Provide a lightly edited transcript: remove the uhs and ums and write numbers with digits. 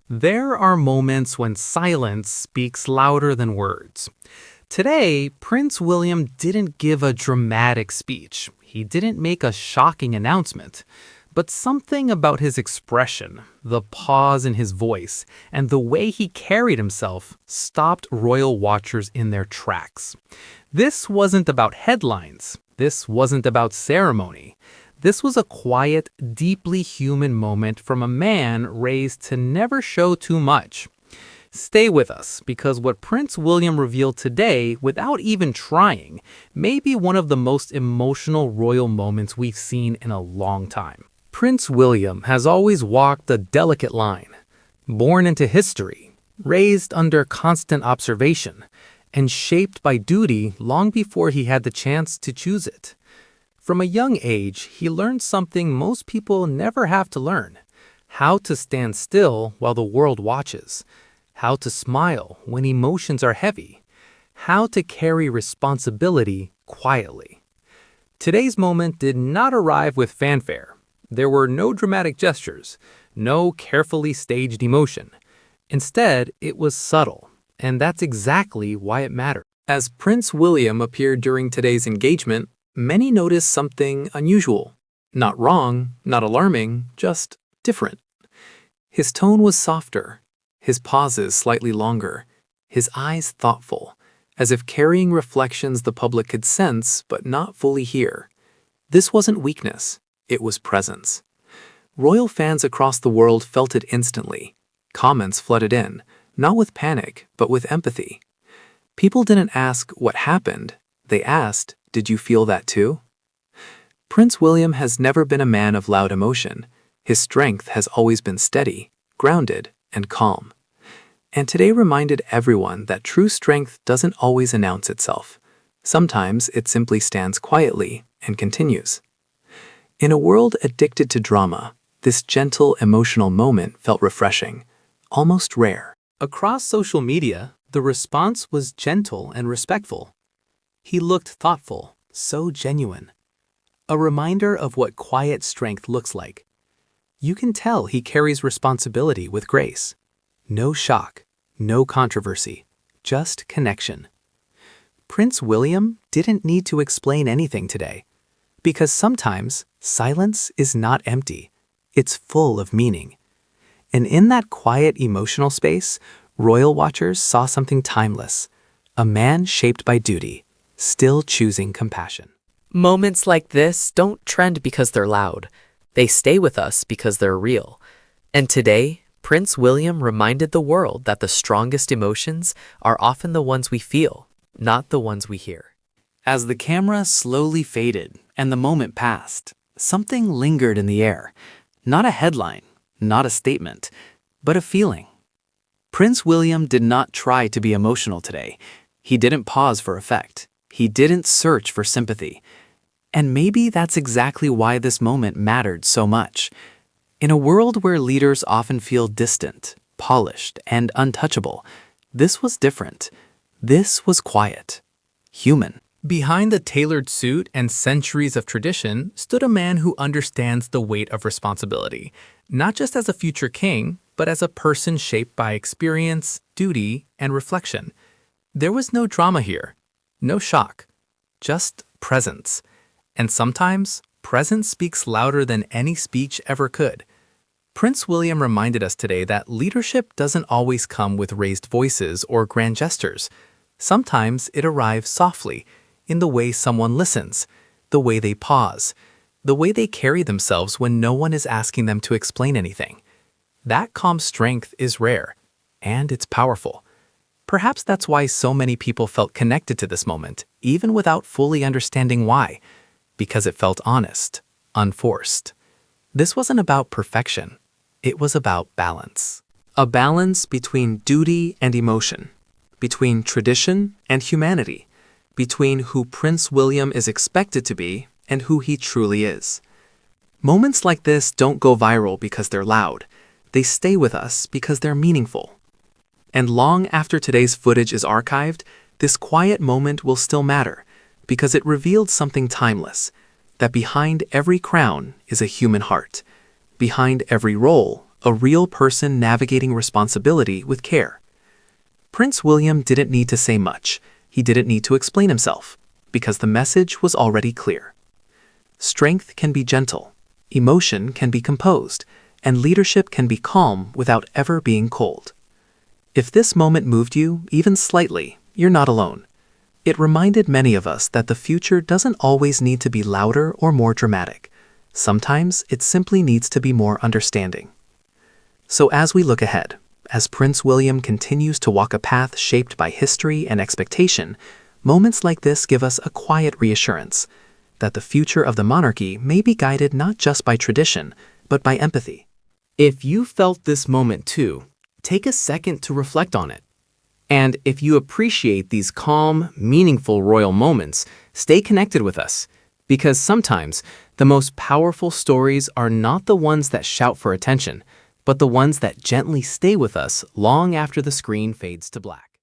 There are moments when silence speaks louder than words. Today, Prince William didn't give a dramatic speech. He didn't make a shocking announcement. But something about his expression, the pause in his voice, and the way he carried himself stopped royal watchers in their tracks. This wasn't about headlines. This wasn't about ceremony. This was a quiet, deeply human moment from a man raised to never show too much. Stay with us, because what Prince William revealed today, without even trying, may be one of the most emotional royal moments we've seen in a long time. Prince William has always walked a delicate line. Born into history, raised under constant observation, and shaped by duty long before he had the chance to choose it. From a young age, he learned something most people never have to learn: how to stand still while the world watches, how to smile when emotions are heavy, how to carry responsibility quietly. Today's moment did not arrive with fanfare. There were no dramatic gestures, no carefully staged emotion. Instead, it was subtle, and that's exactly why it mattered. As Prince William appeared during today's engagement, many noticed something unusual. Not wrong, not alarming, just different. His tone was softer, his pauses slightly longer, his eyes thoughtful, as if carrying reflections the public could sense but not fully hear. This wasn't weakness, it was presence. Royal fans across the world felt it instantly. Comments flooded in, not with panic, but with empathy. People didn't ask what happened, they asked, "Did you feel that too?" Prince William has never been a man of loud emotion. His strength has always been steady, grounded, and calm. And today reminded everyone that true strength doesn't always announce itself. Sometimes it simply stands quietly and continues. In a world addicted to drama, this gentle, emotional moment felt refreshing, almost rare. Across social media, the response was gentle and respectful. He looked thoughtful, so genuine. A reminder of what quiet strength looks like. You can tell he carries responsibility with grace. No shock, no controversy, just connection. Prince William didn't need to explain anything today, because sometimes silence is not empty, it's full of meaning. And in that quiet emotional space, royal watchers saw something timeless, a man shaped by duty, still choosing compassion. Moments like this don't trend because they're loud. They stay with us because they're real. And today, Prince William reminded the world that the strongest emotions are often the ones we feel, not the ones we hear. As the camera slowly faded and the moment passed, something lingered in the air. Not a headline, not a statement, but a feeling. Prince William did not try to be emotional today. He didn't pause for effect. He didn't search for sympathy. And maybe that's exactly why this moment mattered so much. In a world where leaders often feel distant, polished, and untouchable, this was different. This was quiet, human. Behind the tailored suit and centuries of tradition stood a man who understands the weight of responsibility, not just as a future king, but as a person shaped by experience, duty, and reflection. There was no drama here, no shock, just presence. And sometimes, presence speaks louder than any speech ever could. Prince William reminded us today that leadership doesn't always come with raised voices or grand gestures. Sometimes it arrives softly, in the way someone listens, the way they pause, the way they carry themselves when no one is asking them to explain anything. That calm strength is rare, and it's powerful. Perhaps that's why so many people felt connected to this moment, even without fully understanding why. Because it felt honest, unforced. This wasn't about perfection. It was about balance. A balance between duty and emotion, between tradition and humanity, between who Prince William is expected to be and who he truly is. Moments like this don't go viral because they're loud. They stay with us because they're meaningful. And long after today's footage is archived, this quiet moment will still matter, because it revealed something timeless, that behind every crown is a human heart, behind every role, a real person navigating responsibility with care. Prince William didn't need to say much. He didn't need to explain himself, because the message was already clear. Strength can be gentle, emotion can be composed, and leadership can be calm without ever being cold. If this moment moved you, even slightly, you're not alone. It reminded many of us that the future doesn't always need to be louder or more dramatic. Sometimes it simply needs to be more understanding. So as we look ahead, as Prince William continues to walk a path shaped by history and expectation, moments like this give us a quiet reassurance that the future of the monarchy may be guided not just by tradition, but by empathy. If you felt this moment too, take a second to reflect on it. And if you appreciate these calm, meaningful royal moments, stay connected with us. Because sometimes the most powerful stories are not the ones that shout for attention, but the ones that gently stay with us long after the screen fades to black.